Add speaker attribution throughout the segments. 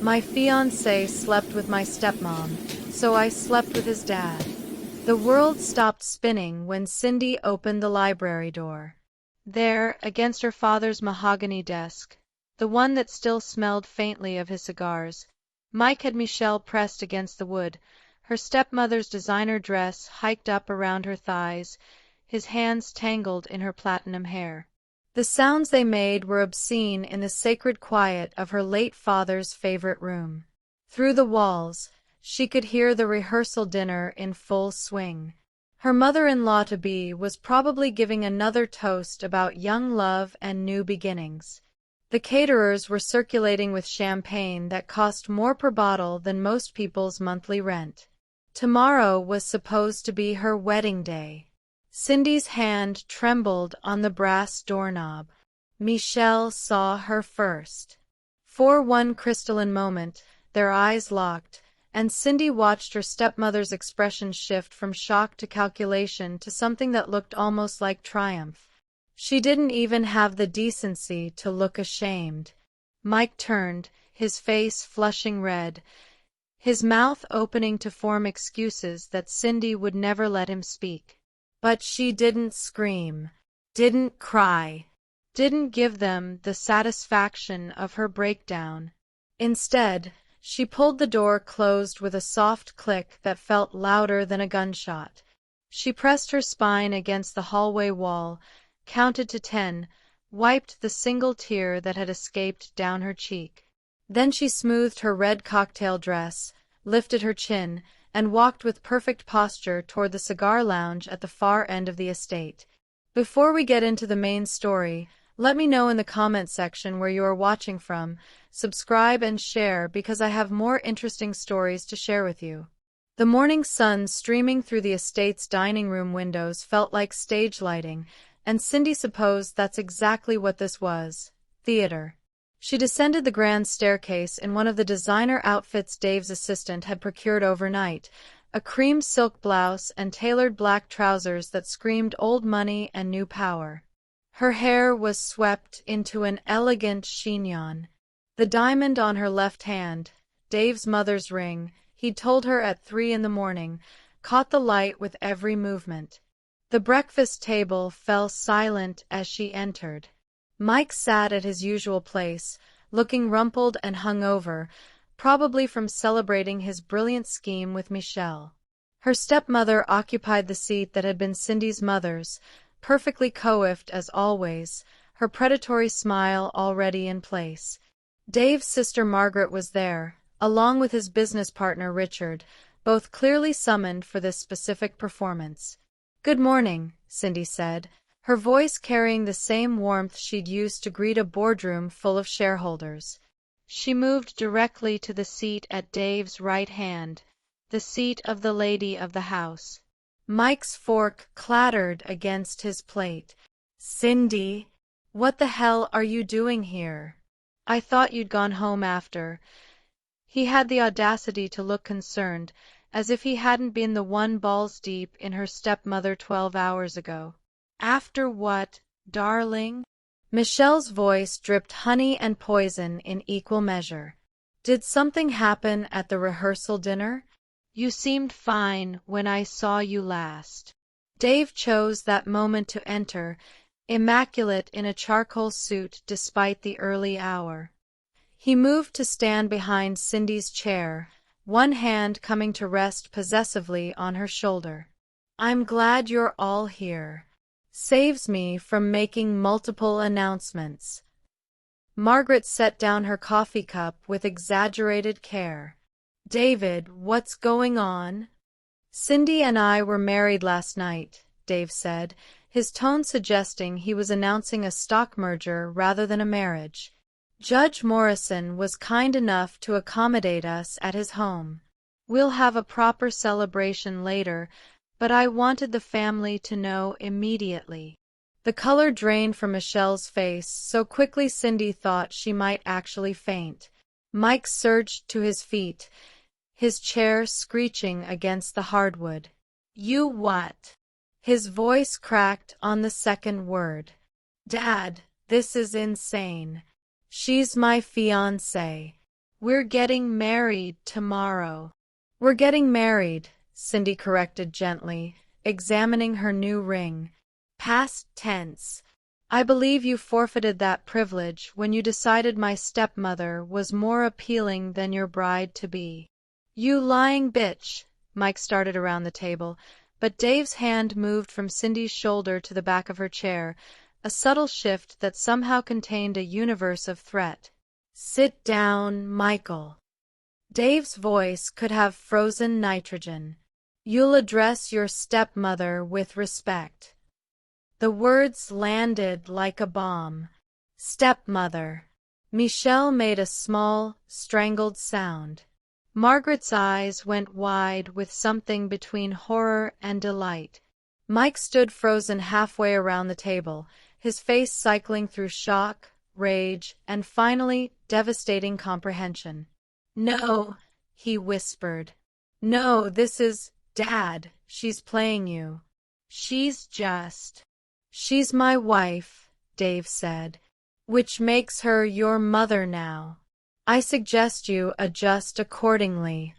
Speaker 1: My fiancé slept with my stepmom, so I slept with his dad. The world stopped spinning when Cindy opened the library door. There, against her father's mahogany desk, the one that still smelled faintly of his cigars, Mike had Michelle pressed against the wood, her stepmother's designer dress hiked up around her thighs, his hands tangled in her platinum hair. The sounds they made were obscene in the sacred quiet of her late father's favorite room. Through the walls, she could hear the rehearsal dinner in full swing. Her mother-in-law-to-be was probably giving another toast about young love and new beginnings. The caterers were circulating with champagne that cost more per bottle than most people's monthly rent. Tomorrow was supposed to be her wedding day. Cindy's hand trembled on the brass doorknob. Michelle saw her first. For one crystalline moment, their eyes locked, and Cindy watched her stepmother's expression shift from shock to calculation to something that looked almost like triumph. She didn't even have the decency to look ashamed. Mike turned, his face flushing red, his mouth opening to form excuses that Cindy would never let him speak. But she didn't scream, didn't cry, didn't give them the satisfaction of her breakdown. Instead, she pulled the door closed with a soft click that felt louder than a gunshot. She pressed her spine against the hallway wall, counted to 10, wiped the single tear that had escaped down her cheek. Then she smoothed her red cocktail dress, lifted her chin, and walked with perfect posture toward the cigar lounge at the far end of the estate. Before we get into the main story, let me know in the comment section where you are watching from. Subscribe and share because I have more interesting stories to share with you. The morning sun streaming through the estate's dining room windows felt like stage lighting, and Cindy supposed that's exactly what this was: theater. She descended the grand staircase in one of the designer outfits Dave's assistant had procured overnight, a cream silk blouse and tailored black trousers that screamed old money and new power. Her hair was swept into an elegant chignon. The diamond on her left hand, Dave's mother's ring, he'd told her at 3 in the morning, caught the light with every movement. The breakfast table fell silent as she entered. Mike sat at his usual place, looking rumpled and hungover, probably from celebrating his brilliant scheme with Michelle. Her stepmother occupied the seat that had been Cindy's mother's, perfectly coiffed as always, her predatory smile already in place. Dave's sister Margaret was there, along with his business partner Richard, both clearly summoned for this specific performance. "Good morning," Cindy said, her voice carrying the same warmth she'd used to greet a boardroom full of shareholders. She moved directly to the seat at Dave's right hand, the seat of the lady of the house. Mike's fork clattered against his plate. "Cindy, what the hell are you doing here? I thought you'd gone home after." He had the audacity to look concerned, as if he hadn't been the one balls deep in her stepmother 12 hours ago. "After what, darling?" Michelle's voice dripped honey and poison in equal measure. "Did something happen at the rehearsal dinner? You seemed fine when I saw you last." Dave chose that moment to enter, immaculate in a charcoal suit despite the early hour. He moved to stand behind Cindy's chair, one hand coming to rest possessively on her shoulder. "I'm glad you're all here. Saves me from making multiple announcements." Margaret set down her coffee cup with exaggerated care. "David, what's going on?" "Cindy and I were married last night," Dave said, his tone suggesting he was announcing a stock merger rather than a marriage. "Judge Morrison was kind enough to accommodate us at his home. We'll have a proper celebration later, but I wanted the family to know immediately." The color drained from Michelle's face so quickly Cindy thought she might actually faint. Mike surged to his feet, his chair screeching against the hardwood. "You what?" His voice cracked on the second word. "Dad, this is insane. She's my fiancé. We're getting married tomorrow. We're getting married, Cindy corrected gently, examining her new ring. Past tense. I believe you forfeited that privilege when you decided my stepmother was more appealing than your bride-to-be. You lying bitch, Mike started around the table, but Dave's hand moved from Cindy's shoulder to the back of her chair, a subtle shift that somehow contained a universe of threat. Sit down, Michael. Dave's voice could have frozen nitrogen. You'll address your stepmother with respect. The words landed like a bomb. Stepmother. Michelle made a small, strangled sound. Margaret's eyes went wide with something between horror and delight. Mike stood frozen halfway around the table, his face cycling through shock, rage, and finally devastating comprehension. No, he whispered. No, this is, Dad, she's playing you. She's my wife, Dave said, which makes her your mother now. I suggest you adjust accordingly.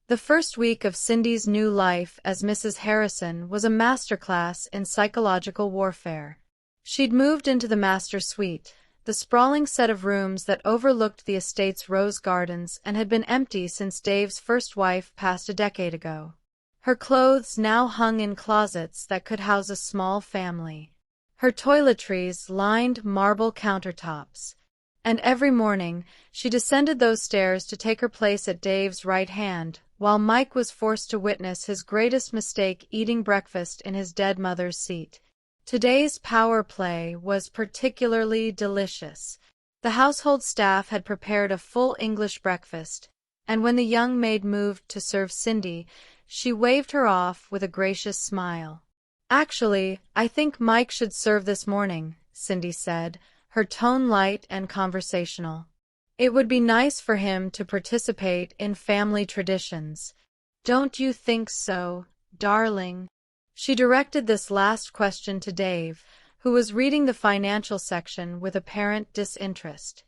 Speaker 1: The first week of Cindy's new life as Mrs. Harrison was a masterclass in psychological warfare. She'd moved into the master suite, the sprawling set of rooms that overlooked the estate's rose gardens and had been empty since Dave's first wife passed a decade ago. Her clothes now hung in closets that could house a small family. Her toiletries lined marble countertops, and every morning she descended those stairs to take her place at Dave's right hand, while Mike was forced to witness his greatest mistake eating breakfast in his dead mother's seat. Today's power play was particularly delicious. The household staff had prepared a full English breakfast, and when the young maid moved to serve Cindy, she waved her off with a gracious smile. Actually, I think Mike should serve this morning, Cindy said, her tone light and conversational. It would be nice for him to participate in family traditions. Don't you think so, darling? She directed this last question to Dave, who was reading the financial section with apparent disinterest.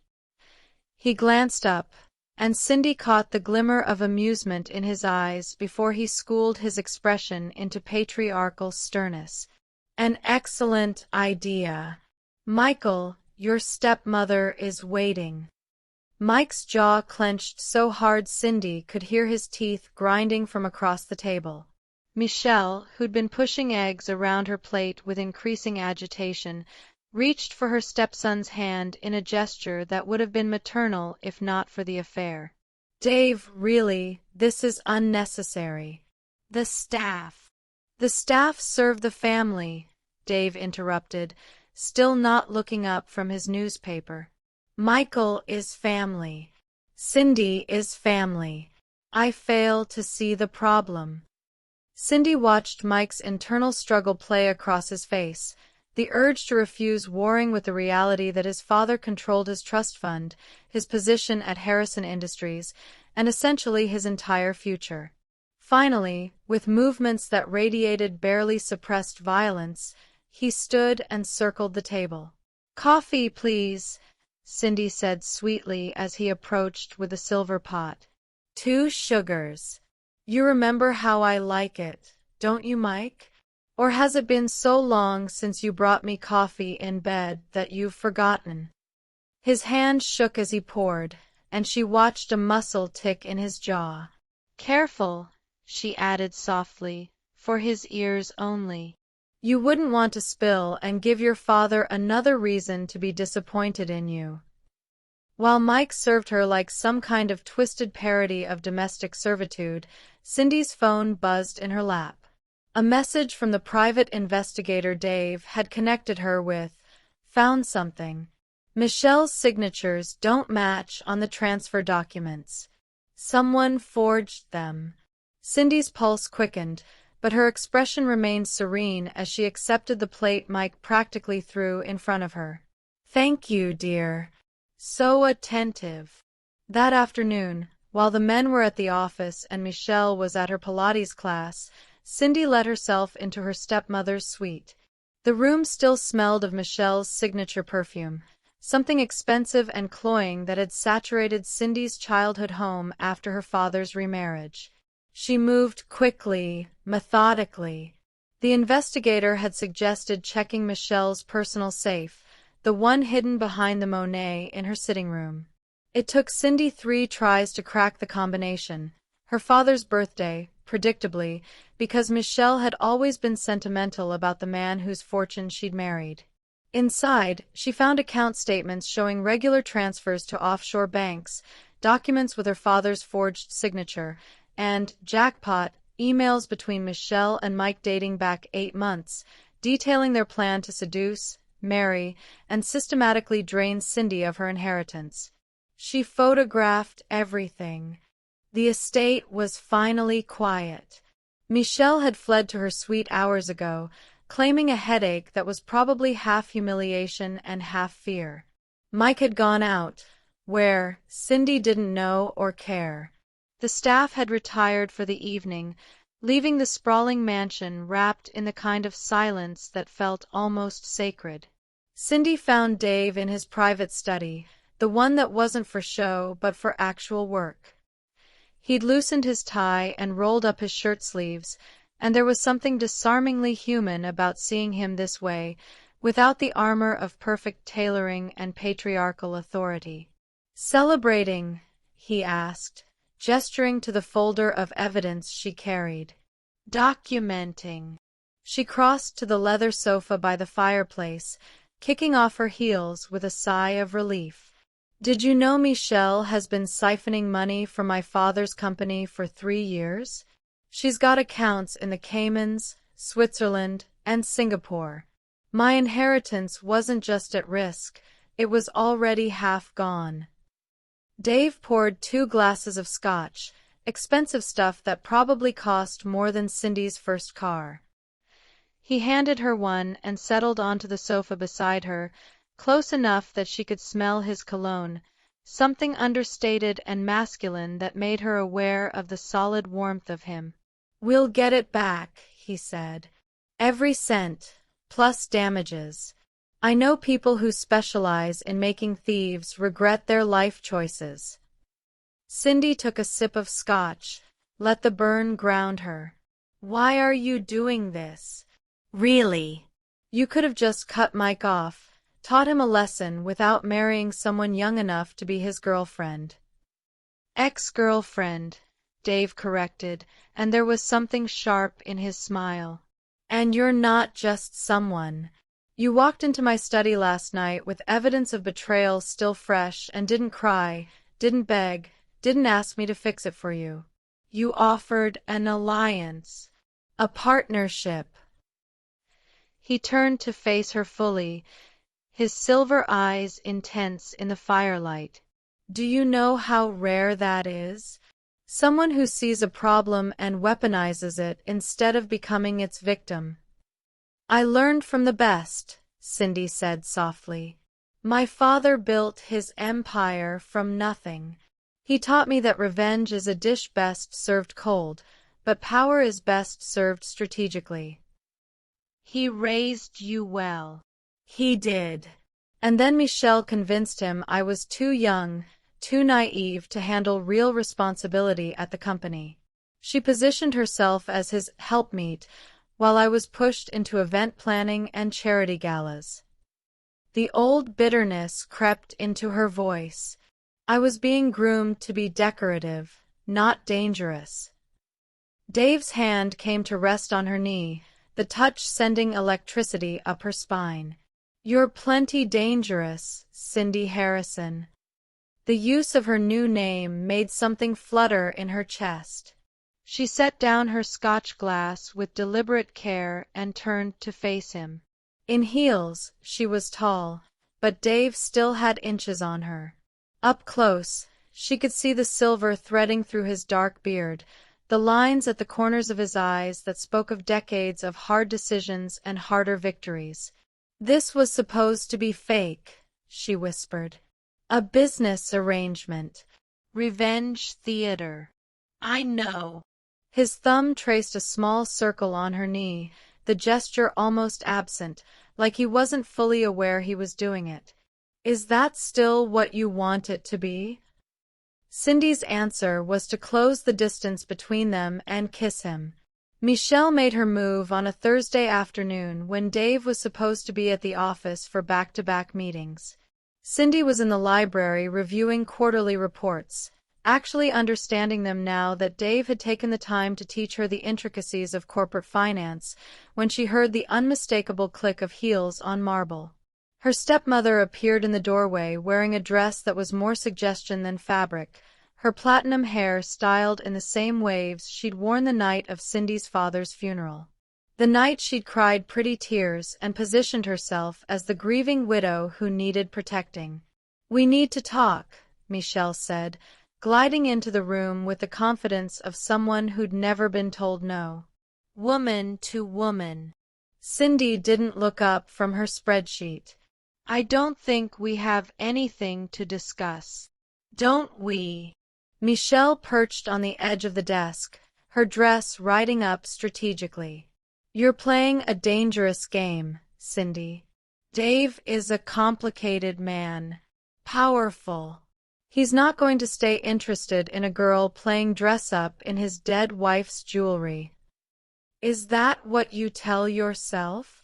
Speaker 1: He glanced up, and Cindy caught the glimmer of amusement in his eyes before he schooled his expression into patriarchal sternness. An excellent idea. Michael, your stepmother is waiting. Mike's jaw clenched so hard Cindy could hear his teeth grinding from across the table. Michelle, who'd been pushing eggs around her plate with increasing agitation, reached for her stepson's hand in a gesture that would have been maternal if not for the affair. Dave, really, this is unnecessary. The staff serve the family, Dave interrupted, still not looking up from his newspaper. Michael is family. Cindy is family. I fail to see the problem. Cindy watched Mike's internal struggle play across his face, the urge to refuse warring with the reality that his father controlled his trust fund, his position at Harrison Industries, and essentially his entire future. Finally, with movements that radiated barely suppressed violence, he stood and circled the table. Coffee, please, Cindy said sweetly as he approached with a silver pot. 2 sugars. You remember how I like it, don't you, Mike? Or has it been so long since you brought me coffee in bed that you've forgotten? His hand shook as he poured, and she watched a muscle tick in his jaw. Careful, she added softly, for his ears only. You wouldn't want to spill and give your father another reason to be disappointed in you. While Mike served her like some kind of twisted parody of domestic servitude, Cindy's phone buzzed in her lap. A message from the private investigator Dave had connected her with, found something. Michelle's signatures don't match on the transfer documents. Someone forged them. Cindy's pulse quickened, but her expression remained serene as she accepted the plate Mike practically threw in front of her. Thank you, dear. So attentive. That afternoon, while the men were at the office and Michelle was at her Pilates class, Cindy let herself into her stepmother's suite. The room still smelled of Michelle's signature perfume, something expensive and cloying that had saturated Cindy's childhood home after her father's remarriage. She moved quickly, methodically. The investigator had suggested checking Michelle's personal safe, the one hidden behind the Monet in her sitting room. It took Cindy 3 tries to crack the combination. Her father's birthday, predictably, because Michelle had always been sentimental about the man whose fortune she'd married. Inside, she found account statements showing regular transfers to offshore banks, documents with her father's forged signature, and, jackpot, emails between Michelle and Mike dating back 8 months, detailing their plan to seduce, marry, and systematically drain Cindy of her inheritance. She photographed everything. The estate was finally quiet. Michelle had fled to her suite hours ago, claiming a headache that was probably half humiliation and half fear. Mike had gone out. Where, Cindy didn't know or care. The staff had retired for the evening, leaving the sprawling mansion wrapped in the kind of silence that felt almost sacred. Cindy found Dave in his private study, the one that wasn't for show but for actual work. He'd loosened his tie and rolled up his shirt sleeves, and there was something disarmingly human about seeing him this way, without the armor of perfect tailoring and patriarchal authority. "Celebrating?" he asked, gesturing to the folder of evidence she carried. "Documenting." She crossed to the leather sofa by the fireplace, kicking off her heels with a sigh of relief. "Did you know Michelle has been siphoning money from my father's company for 3 years? She's got accounts in the Caymans, Switzerland, and Singapore. My inheritance wasn't just at risk, it was already half gone." Dave poured 2 glasses of scotch, expensive stuff that probably cost more than Cindy's first car. He handed her one and settled onto the sofa beside her, close enough that she could smell his cologne, something understated and masculine that made her aware of the solid warmth of him. "We'll get it back," he said. "Every cent, plus damages. I know people who specialize in making thieves regret their life choices." Cindy took a sip of scotch, let the burn ground her. "Why are you doing this? Really? You could have just cut Mike off, taught him a lesson without marrying someone young enough to be his girlfriend." "Ex-girlfriend," Dave corrected, and there was something sharp in his smile. "And you're not just someone. You walked into my study last night with evidence of betrayal still fresh and didn't cry, didn't beg, didn't ask me to fix it for you. You offered an alliance, a partnership." He turned to face her fully, his silver eyes intense in the firelight. "Do you know how rare that is? Someone who sees a problem and weaponizes it instead of becoming its victim." "I learned from the best," Cindy said softly. "My father built his empire from nothing. He taught me that revenge is a dish best served cold, but power is best served strategically." "He raised you well." "He did. And then Michelle convinced him I was too young, too naive to handle real responsibility at the company. She positioned herself as his helpmeet, while I was pushed into event planning and charity galas." The old bitterness crept into her voice. "I was being groomed to be decorative, not dangerous." Dave's hand came to rest on her knee, the touch sending electricity up her spine. "You're plenty dangerous, Cindy Harrison." The use of her new name made something flutter in her chest. She set down her scotch glass with deliberate care and turned to face him. In heels, she was tall, but Dave still had inches on her. Up close, she could see the silver threading through his dark beard, the lines at the corners of his eyes that spoke of decades of hard decisions and harder victories. "This was supposed to be fake," she whispered. "A business arrangement. Revenge theater." "I know." His thumb traced a small circle on her knee, the gesture almost absent, like he wasn't fully aware he was doing it. Is that still what you want it to be? Cindy's answer was to close the distance between them and kiss him. Michelle made her move on a Thursday afternoon when Dave was supposed to be at the office for back-to-back meetings. Cindy was in the library reviewing quarterly reports, actually understanding them now that Dave had taken the time to teach her the intricacies of corporate finance, when she heard the unmistakable click of heels on marble. Her stepmother appeared in the doorway wearing a dress that was more suggestion than fabric, her platinum hair styled in the same waves she'd worn the night of Cindy's father's funeral. The night she'd cried pretty tears and positioned herself as the grieving widow who needed protecting. "We need to talk," Michelle said, gliding into the room with the confidence of someone who'd never been told no. Woman to woman. Cindy didn't look up from her spreadsheet. "I don't think we have anything to discuss. Don't we?" Michelle perched on the edge of the desk, her dress riding up strategically. "You're playing a dangerous game, Cindy. Dave is a complicated man. Powerful. He's not going to stay interested in a girl playing dress-up in his dead wife's jewelry." "Is that what you tell yourself?"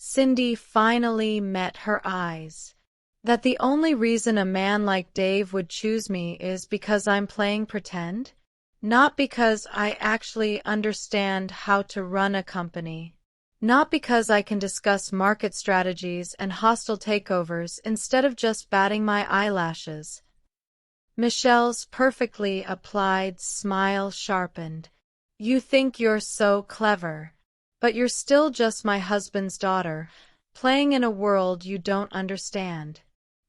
Speaker 1: Cindy finally met her eyes. "That the only reason a man like Dave would choose me is because I'm playing pretend? Not because I actually understand how to run a company. Not because I can discuss market strategies and hostile takeovers instead of just batting my eyelashes." Michelle's perfectly applied smile sharpened. "You think you're so clever. But you're still just my husband's daughter, playing in a world you don't understand.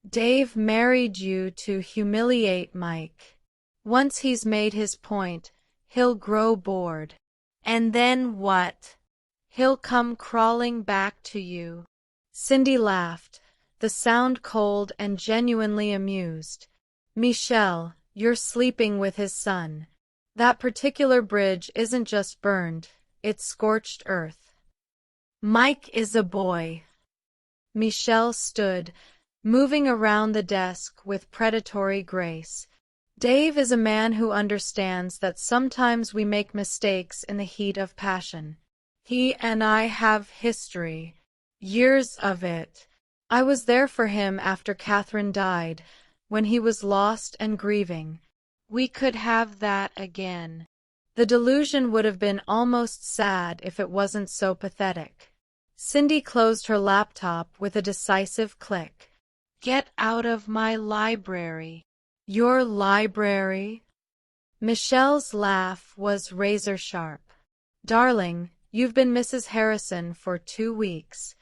Speaker 1: Dave married you to humiliate Mike. Once he's made his point, he'll grow bored. And then what? He'll come crawling back to you." Cindy laughed, the sound cold and genuinely amused. "Michelle, you're sleeping with his son. That particular bridge isn't just burned, it's scorched earth. Mike is a boy." Michelle stood, moving around the desk with predatory grace. "Dave is a man who understands that sometimes we make mistakes in the heat of passion. He and I have history. Years of it. I was there for him after Catherine died, when he was lost and grieving. We could have that again." The delusion would have been almost sad if it wasn't so pathetic. Cindy closed her laptop with a decisive click. "Get out of my library." "Your library?" Michelle's laugh was razor-sharp. "Darling, you've been Mrs. Harrison for 2 weeks.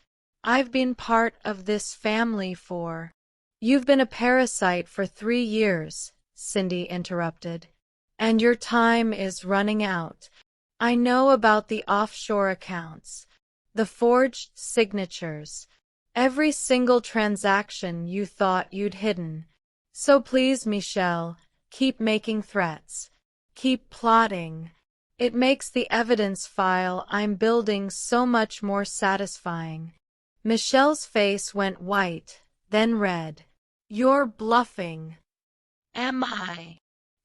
Speaker 1: I've been part of this family for—" "You've been a parasite for 3 years," Cindy interrupted. "And your time is running out. I know about the offshore accounts, the forged signatures, every single transaction you thought you'd hidden. So please, Michelle, keep making threats. Keep plotting. It makes the evidence file I'm building so much more satisfying." Michelle's face went white, then red. "You're bluffing." "Am I?"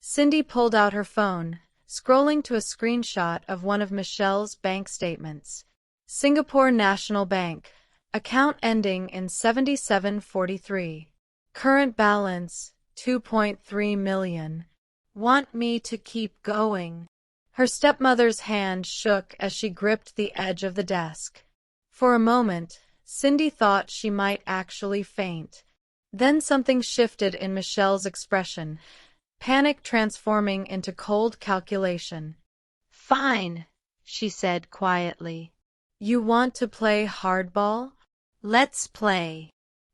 Speaker 1: Cindy pulled out her phone, scrolling to a screenshot of one of Michelle's bank statements. Singapore National Bank, account ending in 7743. Current balance, 2.3 million. "Want me to keep going?" Her stepmother's hand shook as she gripped the edge of the desk. For a moment, Cindy thought she might actually faint. Then something shifted in Michelle's expression, panic transforming into cold calculation. "Fine," she said quietly. "You want to play hardball? Let's play."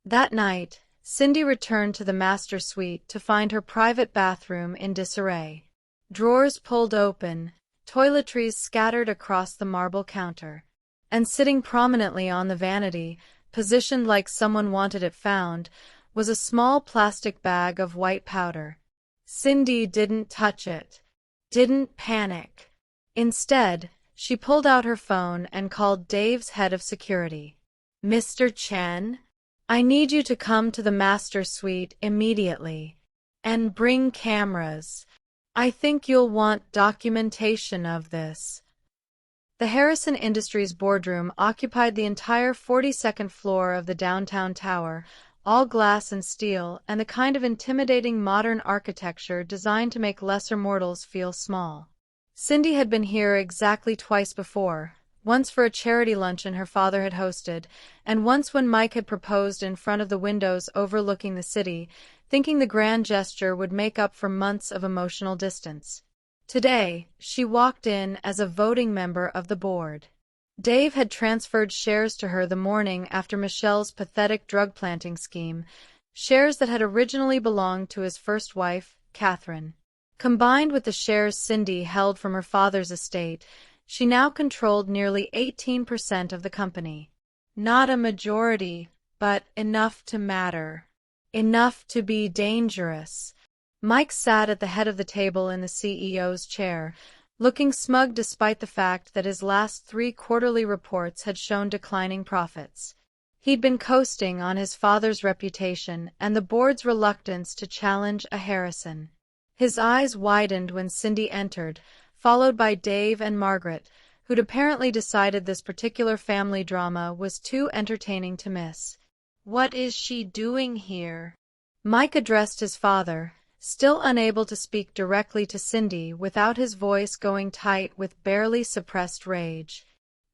Speaker 1: That night, Cindy returned to the master suite to find her private bathroom in disarray. Drawers pulled open, toiletries scattered across the marble counter. And sitting prominently on the vanity, positioned like someone wanted it found, was a small plastic bag of white powder. Cindy didn't touch it. Didn't panic. Instead, she pulled out her phone and called Dave's head of security. "Mr. Chen? I need you to come to the master suite immediately. And bring cameras. I think you'll want documentation of this. The Harrison Industries boardroom occupied the entire 42nd floor of the downtown tower, all glass and steel, and the kind of intimidating modern architecture designed to make lesser mortals feel small. Cindy had been here exactly twice before, once for a charity luncheon her father had hosted, and once when Mike had proposed in front of the windows overlooking the city, thinking the grand gesture would make up for months of emotional distance. Today, she walked in as a voting member of the board. Dave had transferred shares to her the morning after Michelle's pathetic drug planting scheme, shares that had originally belonged to his first wife, Catherine. Combined with the shares Cindy held from her father's estate, she now controlled nearly 18% of the company. Not a majority, but enough to matter. Enough to be dangerous. Mike sat at the head of the table in the CEO's chair, looking smug despite the fact that his last 3 quarterly reports had shown declining profits. He'd been coasting on his father's reputation and the board's reluctance to challenge a Harrison. His eyes widened when Cindy entered, followed by Dave and Margaret, who'd apparently decided this particular family drama was too entertaining to miss. "What is she doing here?" Mike addressed his father, still unable to speak directly to Cindy without his voice going tight with barely suppressed rage.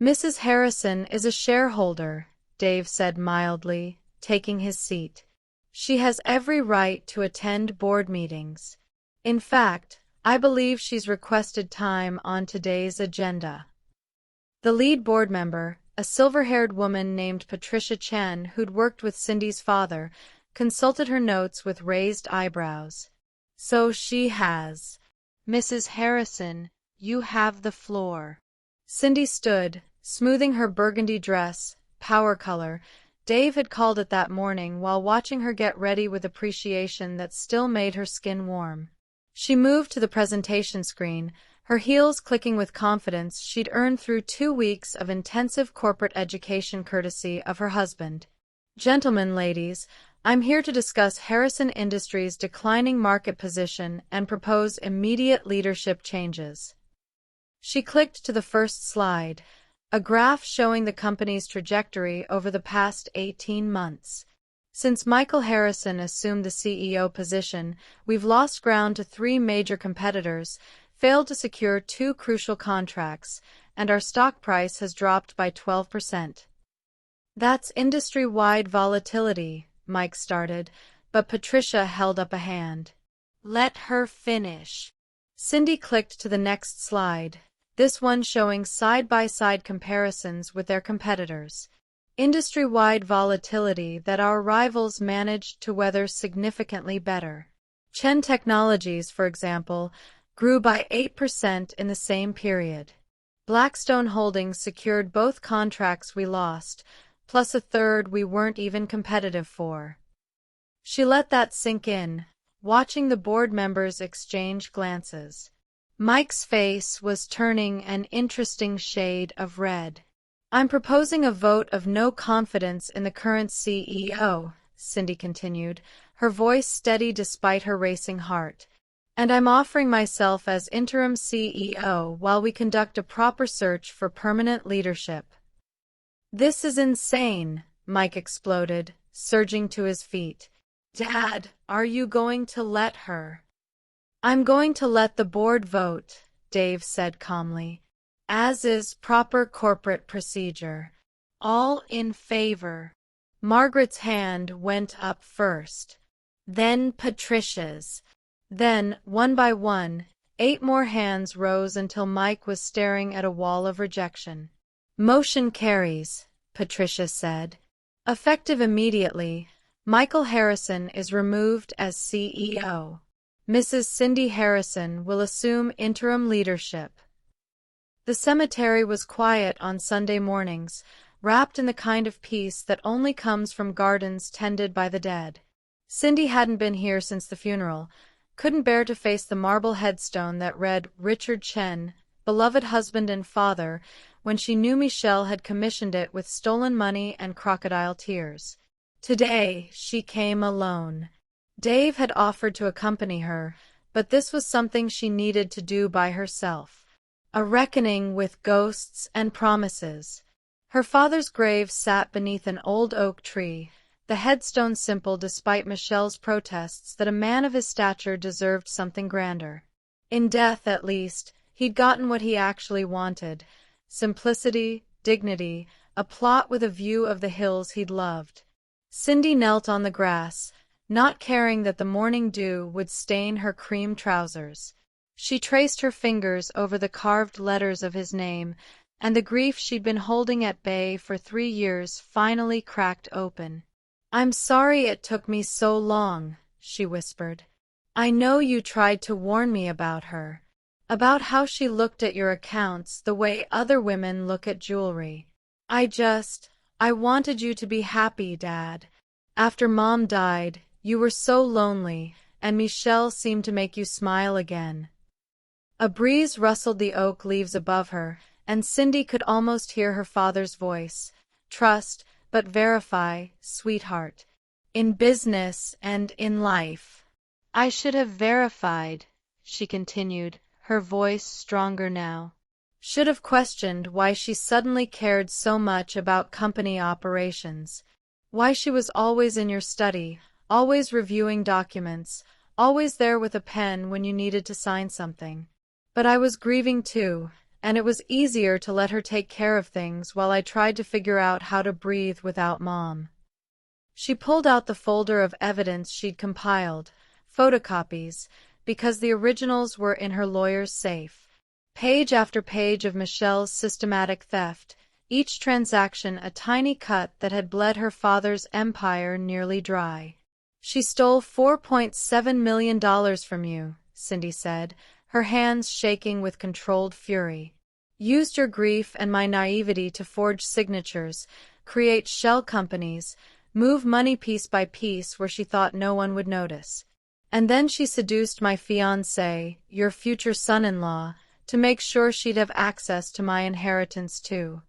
Speaker 1: "Mrs. Harrison is a shareholder," Dave said mildly, taking his seat. "She has every right to attend board meetings. In fact, I believe she's requested time on today's agenda." The lead board member, a silver-haired woman named Patricia Chen who'd worked with Cindy's father, consulted her notes with raised eyebrows. "So she has. Mrs. Harrison, you have the floor." Cindy stood, smoothing her burgundy dress, power color. Dave had called it that morning while watching her get ready with appreciation that still made her skin warm. She moved to the presentation screen, her heels clicking with confidence she'd earned through 2 weeks of intensive corporate education courtesy of her husband. "Gentlemen, ladies, I'm here to discuss Harrison Industries' declining market position and propose immediate leadership changes." She clicked to the first slide, a graph showing the company's trajectory over the past 18 months. "Since Michael Harrison assumed the CEO position, we've lost ground to 3 major competitors, failed to secure 2 crucial contracts, and our stock price has dropped by 12%. "That's industry-wide volatility," Mike started, but Patricia held up a hand. "Let her finish." Cindy clicked to the next slide, this one showing side-by-side comparisons with their competitors. "Industry-wide volatility that our rivals managed to weather significantly better. Chen Technologies, for example, grew by 8% in the same period. Blackstone Holdings secured both contracts we lost, plus a third we weren't even competitive for." She let that sink in, watching the board members exchange glances. Mike's face was turning an interesting shade of red. "I'm proposing a vote of no confidence in the current CEO," Cindy continued, her voice steady despite her racing heart. "And I'm offering myself as interim CEO while we conduct a proper search for permanent leadership." "This is insane," Mike exploded, surging to his feet. "Dad, are you going to let her?" "I'm going to let the board vote," Dave said calmly, "as is proper corporate procedure. All in favor?" Margaret's hand went up first. Then Patricia's. Then, one by one, 8 more hands rose until Mike was staring at a wall of rejection. "Motion carries," Patricia said. "Effective immediately, Michael Harrison is removed as CEO. Mrs. Cindy Harrison will assume interim leadership." The cemetery was quiet on Sunday mornings, wrapped in the kind of peace that only comes from gardens tended by the dead. Cindy hadn't been here since the funeral, couldn't bear to face the marble headstone that read "Richard Chen, beloved husband and father," when she knew Michelle had commissioned it with stolen money and crocodile tears. Today, she came alone. Dave had offered to accompany her, but this was something she needed to do by herself. A reckoning with ghosts and promises. Her father's grave sat beneath an old oak tree, the headstone simple despite Michelle's protests that a man of his stature deserved something grander. In death, at least, he'd gotten what he actually wanted: simplicity, dignity, a plot with a view of the hills he'd loved. Cindy knelt on the grass, not caring that the morning dew would stain her cream trousers. She traced her fingers over the carved letters of his name, and the grief she'd been holding at bay for 3 years finally cracked open. "I'm sorry it took me so long," she whispered. "I know you tried to warn me about her. About how she looked at your accounts the way other women look at jewelry. I wanted you to be happy, Dad. After Mom died, you were so lonely, and Michelle seemed to make you smile again." A breeze rustled the oak leaves above her, and Cindy could almost hear her father's voice. "Trust, but verify, sweetheart. In business and in life." "I should have verified," she continued, her voice stronger now. "Should have questioned why she suddenly cared so much about company operations. Why she was always in your study, always reviewing documents, always there with a pen when you needed to sign something. But I was grieving too, and it was easier to let her take care of things while I tried to figure out how to breathe without Mom." She pulled out the folder of evidence she'd compiled, photocopies, because the originals were in her lawyer's safe. Page after page of Michelle's systematic theft, each transaction a tiny cut that had bled her father's empire nearly dry. "She stole $4.7 million from you," Cindy said, her hands shaking with controlled fury. "Used your grief and my naivety to forge signatures, create shell companies, move money piece by piece where she thought no one would notice. And then she seduced my fiancé, your future son-in-law, to make sure she'd have access to my inheritance too."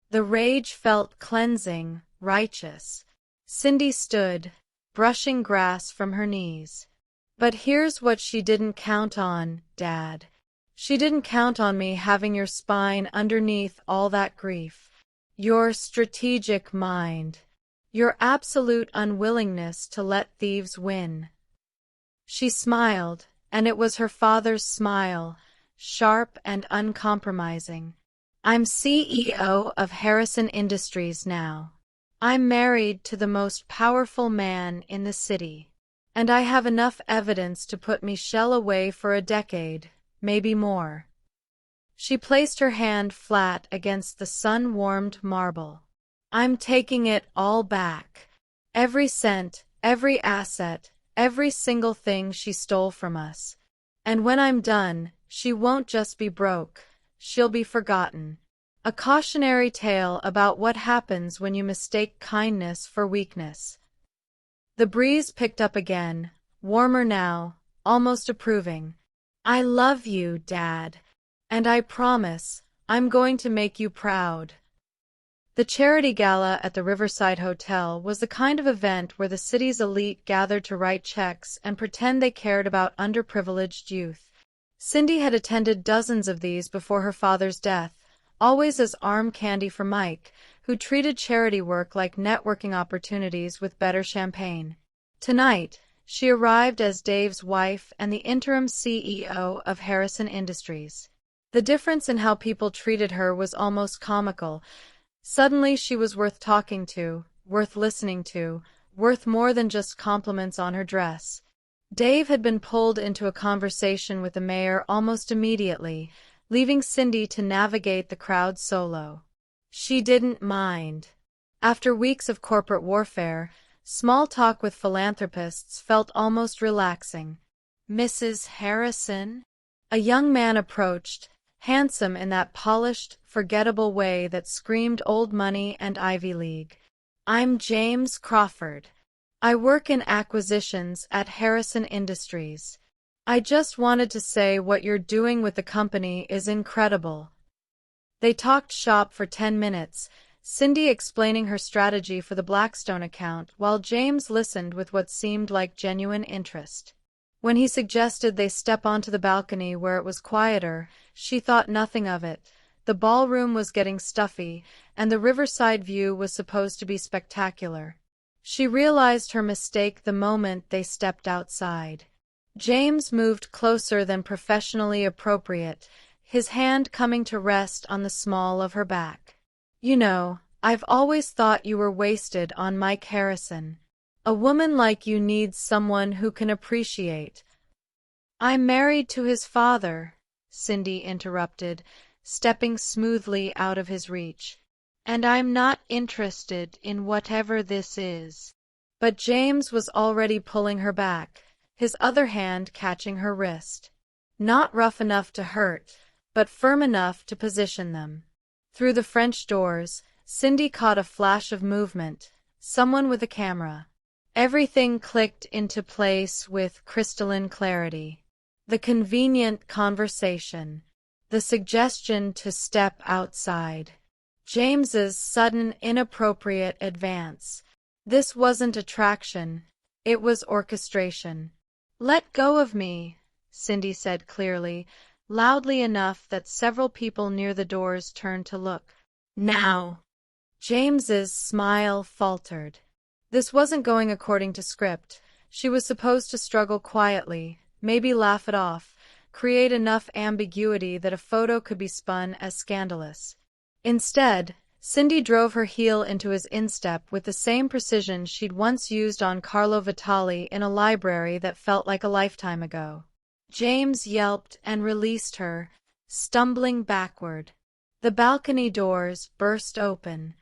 Speaker 1: The rage felt cleansing, righteous. Cindy stood, brushing grass from her knees. "But here's what she didn't count on, Dad. She didn't count on me having your spine underneath all that grief. Your strategic mind. Your absolute unwillingness to let thieves win." She smiled, and it was her father's smile, sharp and uncompromising. "I'm CEO of Harrison Industries now. I'm married to the most powerful man in the city. And I have enough evidence to put Michelle away for a decade, maybe more." She placed her hand flat against the sun-warmed marble. "I'm taking it all back. Every cent, every asset, every single thing she stole from us. And when I'm done, she won't just be broke, she'll be forgotten. A cautionary tale about what happens when you mistake kindness for weakness." The breeze picked up again, warmer now, almost approving. "I love you, Dad. And I promise, I'm going to make you proud." The charity gala at the Riverside Hotel was the kind of event where the city's elite gathered to write checks and pretend they cared about underprivileged youth. Cindy had attended dozens of these before her father's death, always as arm candy for Mike, who treated charity work like networking opportunities with better champagne. Tonight, she arrived as Dave's wife and the interim CEO of Harrison Industries. The difference in how people treated her was almost comical. Suddenly she was worth talking to, worth listening to, worth more than just compliments on her dress. Dave had been pulled into a conversation with the mayor almost immediately, leaving Cindy to navigate the crowd solo. She didn't mind. After weeks of corporate warfare, small talk with philanthropists felt almost relaxing. "Mrs. Harrison?" A young man approached, handsome in that polished, forgettable way that screamed old money and Ivy League. "I'm James Crawford. I work in acquisitions at Harrison Industries. I just wanted to say what you're doing with the company is incredible." They talked shop for 10 minutes, Cindy explaining her strategy for the Blackstone account while James listened with what seemed like genuine interest. When he suggested they step onto the balcony where it was quieter, she thought nothing of it. The ballroom was getting stuffy, and the riverside view was supposed to be spectacular. She realized her mistake the moment they stepped outside. James moved closer than professionally appropriate, his hand coming to rest on the small of her back. You know, I've always thought you were wasted on Mike Harrison. A woman like you needs someone who can appreciate. I'm married to his father, Cindy interrupted, stepping smoothly out of his reach. And I'm not interested in whatever this is. But James was already pulling her back, his other hand catching her wrist. Not rough enough to hurt, but firm enough to position them. Through the French doors, Cindy caught a flash of movement, someone with a camera. Everything clicked into place with crystalline clarity. The convenient conversation, the suggestion to step outside, James's sudden inappropriate advance. This wasn't attraction, it was orchestration. Let go of me, Cindy said clearly, loudly enough that several people near the doors turned to look. Now. James's smile faltered. This wasn't going according to script. She was supposed to struggle quietly, maybe laugh it off, create enough ambiguity that a photo could be spun as scandalous. Instead, Cindy drove her heel into his instep with the same precision she'd once used on Carlo Vitali in a library that felt like a lifetime ago. James yelped and released her, stumbling backward. The balcony doors burst open.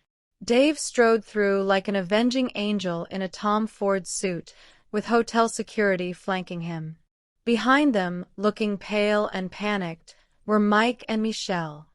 Speaker 1: Dave strode through like an avenging angel in a Tom Ford suit, with hotel security flanking him. Behind them, looking pale and panicked, were Mike and Michelle.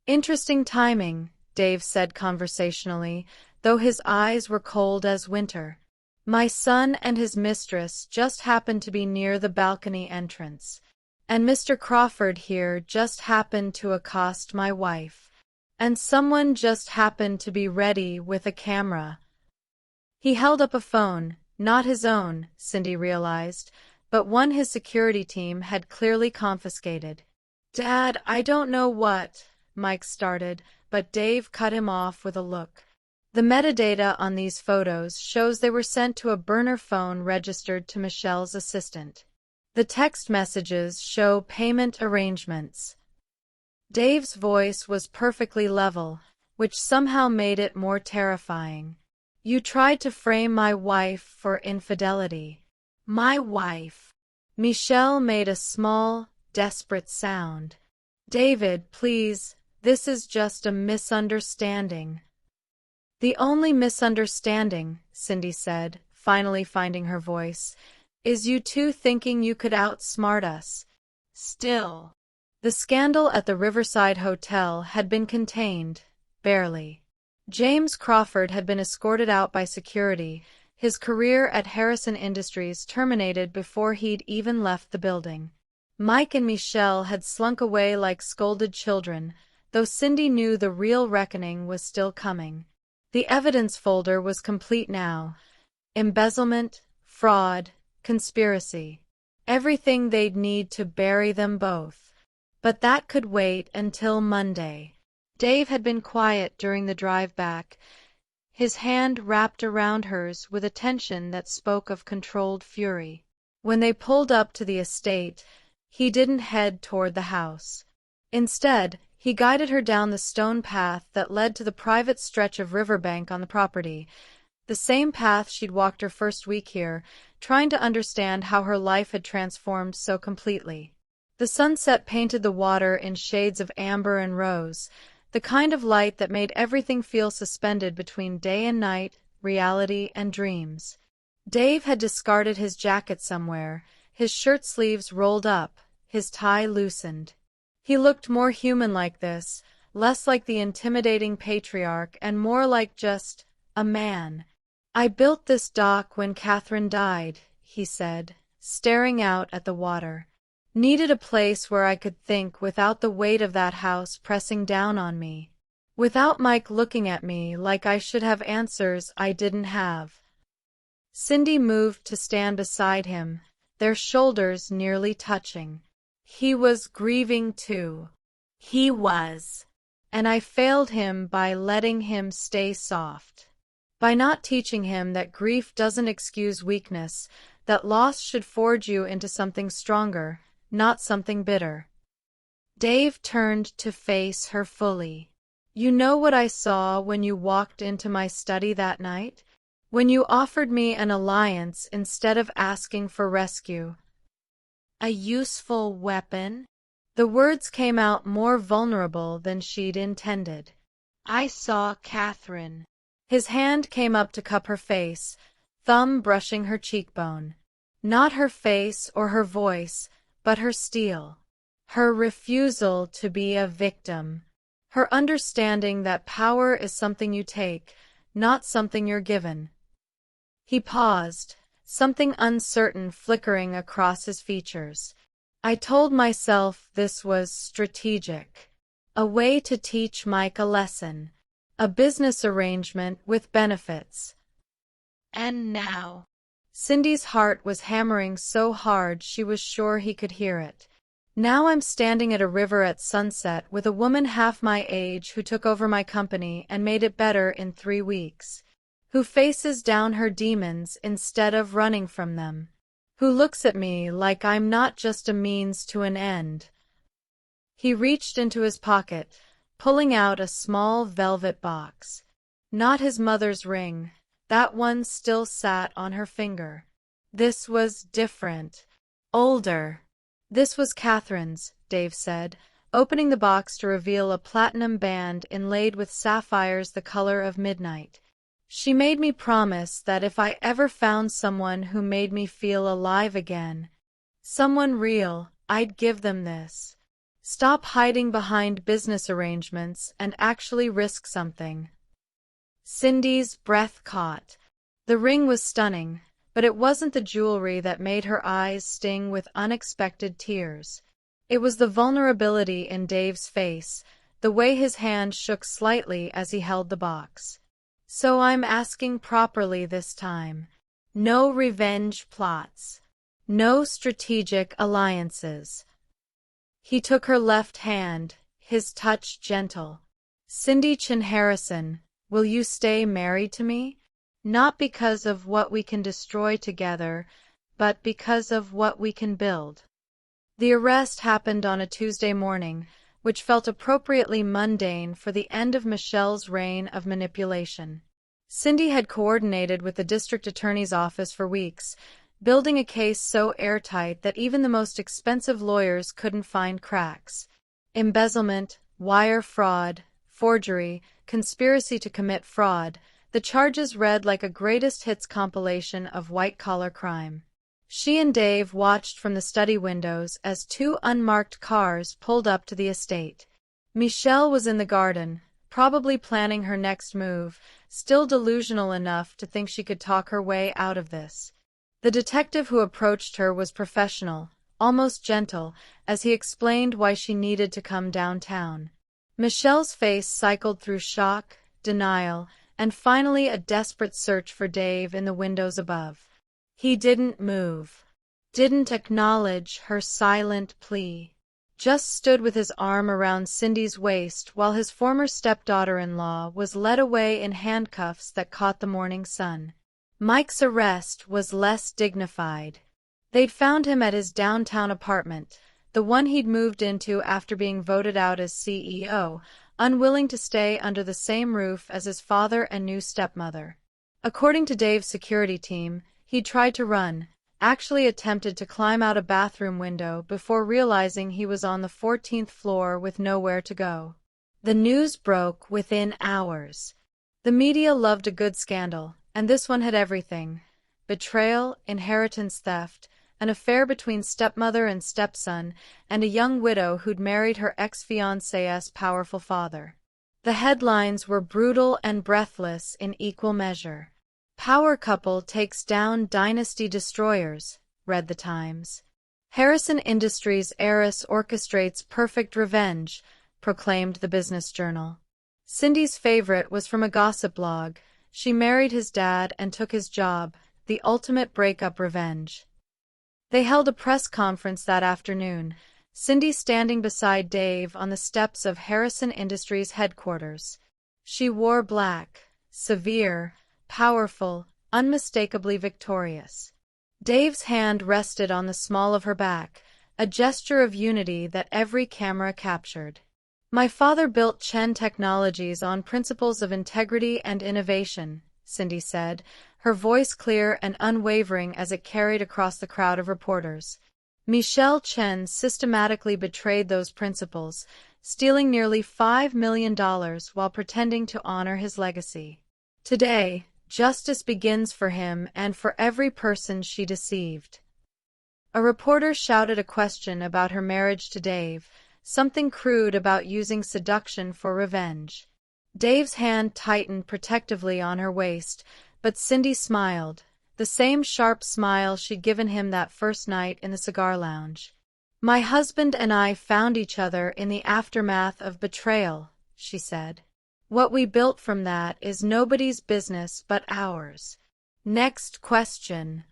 Speaker 1: Interesting timing, Dave said conversationally, though his eyes were cold as winter. My son and his mistress just happened to be near the balcony entrance, and Mr. Crawford here just happened to accost my wife. And someone just happened to be ready with a camera. He held up a phone, not his own, Cindy realized, but one his security team had clearly confiscated. Dad, I don't know what, Mike started, but Dave cut him off with a look. The metadata on these photos shows they were sent to a burner phone registered to Michelle's assistant. The text messages show payment arrangements. Dave's voice was perfectly level, which somehow made it more terrifying. You tried to frame my wife for infidelity. My wife. Michelle made a small, desperate sound. David, please, this is just a misunderstanding. The only misunderstanding, Cindy said, finally finding her voice, is you two thinking you could outsmart us. Still. The scandal at the Riverside Hotel had been contained, barely. James Crawford had been escorted out by security, his career at Harrison Industries terminated before he'd even left the building. Mike and Michelle had slunk away like scolded children, though Cindy knew the real reckoning was still coming. The evidence folder was complete now. Embezzlement, fraud, conspiracy. Everything they'd need to bury them both. But that could wait until Monday. Dave had been quiet during the drive back, his hand wrapped around hers with a tension that spoke of controlled fury. When they pulled up to the estate, he didn't head toward the house. Instead, he guided her down the stone path that led to the private stretch of riverbank on the property, the same path she'd walked her first week here, trying to understand how her life had transformed so completely. The sunset painted the water in shades of amber and rose, the kind of light that made everything feel suspended between day and night, reality and dreams. Dave had discarded his jacket somewhere, his shirt sleeves rolled up, his tie loosened. He looked more human like this, less like the intimidating patriarch and more like just a man. I built this dock when Catherine died, he said, staring out at the water. Needed a place where I could think without the weight of that house pressing down on me. without Mike looking at me like I should have answers I didn't have. Cindy moved to stand beside him, their shoulders nearly touching. He was grieving too. He was. And I failed him by letting him stay soft. By not teaching him that grief doesn't excuse weakness, that loss should forge you into something stronger, not something bitter. Dave turned to face her fully. You know what I saw when you walked into my study that night? When you offered me an alliance instead of asking for rescue. A useful weapon? The words came out more vulnerable than she'd intended. I saw Catherine. His hand came up to cup her face, thumb brushing her cheekbone. Not her face or her voice, but her steel. Her refusal to be a victim. Her understanding that power is something you take, not something you're given. He paused, something uncertain flickering across his features. I told myself this was strategic. A way to teach Mike a lesson. A business arrangement with benefits. And now. Cindy's heart was hammering so hard she was sure he could hear it. Now I'm standing at a river at sunset with a woman half my age who took over my company and made it better in 3 weeks. Who faces down her demons instead of running from them. Who looks at me like I'm not just a means to an end. He reached into his pocket, pulling out a small velvet box. Not his mother's ring. That one still sat on her finger. This was different. Older. This was Catherine's, Dave said, opening the box to reveal a platinum band inlaid with sapphires the color of midnight. She made me promise that if I ever found someone who made me feel alive again, someone real, I'd give them this. Stop hiding behind business arrangements and actually risk something. Cindy's breath caught. The ring was stunning, but it wasn't the jewelry that made her eyes sting with unexpected tears. It was the vulnerability in Dave's face, the way his hand shook slightly as he held the box. So I'm asking properly this time. No revenge plots. No strategic alliances. He took her left hand, his touch gentle. Cindy Chin Harrison, will you stay married to me? Not because of what we can destroy together, but because of what we can build. The arrest happened on a Tuesday morning, which felt appropriately mundane for the end of Michelle's reign of manipulation. Cindy had coordinated with the district attorney's office for weeks, building a case so airtight that even the most expensive lawyers couldn't find cracks. Embezzlement, wire fraud, forgery, conspiracy to commit fraud, the charges read like a greatest hits compilation of white-collar crime. She and Dave watched from the study windows as 2 unmarked cars pulled up to the estate. Michelle was in the garden, probably planning her next move, still delusional enough to think she could talk her way out of this. The detective who approached her was professional, almost gentle, as he explained why she needed to come downtown. Michelle's face cycled through shock, denial, and finally a desperate search for Dave in the windows above. He didn't move. Didn't acknowledge her silent plea. Just stood with his arm around Cindy's waist while his former stepdaughter-in-law was led away in handcuffs that caught the morning sun. Mike's arrest was less dignified. They'd found him at his downtown apartment, the one he'd moved into after being voted out as CEO, unwilling to stay under the same roof as his father and new stepmother. According to Dave's security team, he'd tried to run, actually attempted to climb out a bathroom window before realizing he was on the 14th floor with nowhere to go. The news broke within hours. The media loved a good scandal, and this one had everything: betrayal, inheritance theft, an affair between stepmother and stepson, and a young widow who'd married her ex-fiancé's powerful father. The headlines were brutal and breathless in equal measure. Power couple takes down dynasty destroyers, read the Times. Harrison Industries heiress orchestrates perfect revenge, proclaimed the Business Journal. Cindy's favorite was from a gossip blog. She married his dad and took his job, the ultimate breakup revenge. They held a press conference that afternoon, Cindy standing beside Dave on the steps of Harrison Industries headquarters. She wore black, severe, powerful, unmistakably victorious. Dave's hand rested on the small of her back, a gesture of unity that every camera captured. My father built Chen Technologies on principles of integrity and innovation, Cindy said, her voice clear and unwavering as it carried across the crowd of reporters. Michelle Chen systematically betrayed those principles, stealing nearly $5 million while pretending to honor his legacy. Today, justice begins for him and for every person she deceived. A reporter shouted a question about her marriage to Dave, something crude about using seduction for revenge. Dave's hand tightened protectively on her waist, but Cindy smiled, the same sharp smile she'd given him that first night in the cigar lounge. My husband and I found each other in the aftermath of betrayal, she said. What we built from that is nobody's business but ours. Next question.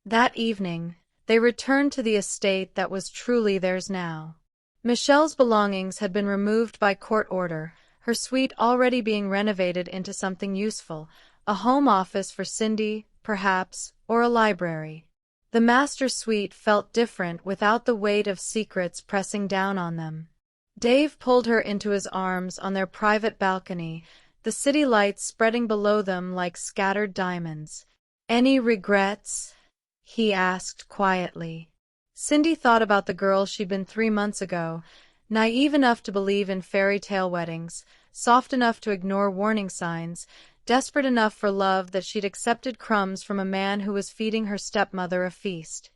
Speaker 1: That evening, they returned to the estate that was truly theirs now. Michelle's belongings had been removed by court order, her suite already being renovated into something useful, a home office for Cindy, perhaps, or a library. The master suite felt different without the weight of secrets pressing down on them. Dave pulled her into his arms on their private balcony, the city lights spreading below them like scattered diamonds. "Any regrets?" he asked quietly. Cindy thought about the girl she'd been 3 months ago, naive enough to believe in fairy tale weddings, soft enough to ignore warning signs, desperate enough for love that she'd accepted crumbs from a man who was feeding her stepmother a feast.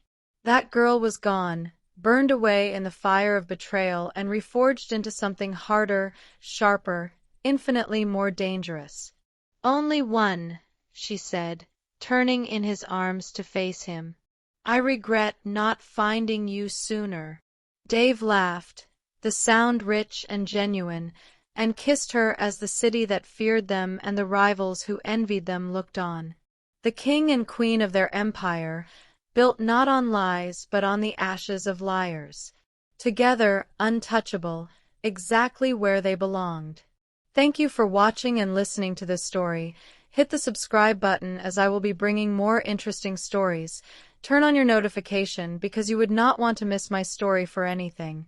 Speaker 1: That girl was gone, burned away in the fire of betrayal and reforged into something harder, sharper, infinitely more dangerous. "Only one," she said, turning in his arms to face him. "I regret not finding you sooner." Dave laughed, the sound rich and genuine, and kissed her as the city that feared them and the rivals who envied them looked on. The king and queen of their empire, built not on lies but on the ashes of liars. Together, untouchable, exactly where they belonged. Thank you for watching and listening to this story. Hit the subscribe button as I will be bringing more interesting stories. Turn on your notification because you would not want to miss my story for anything.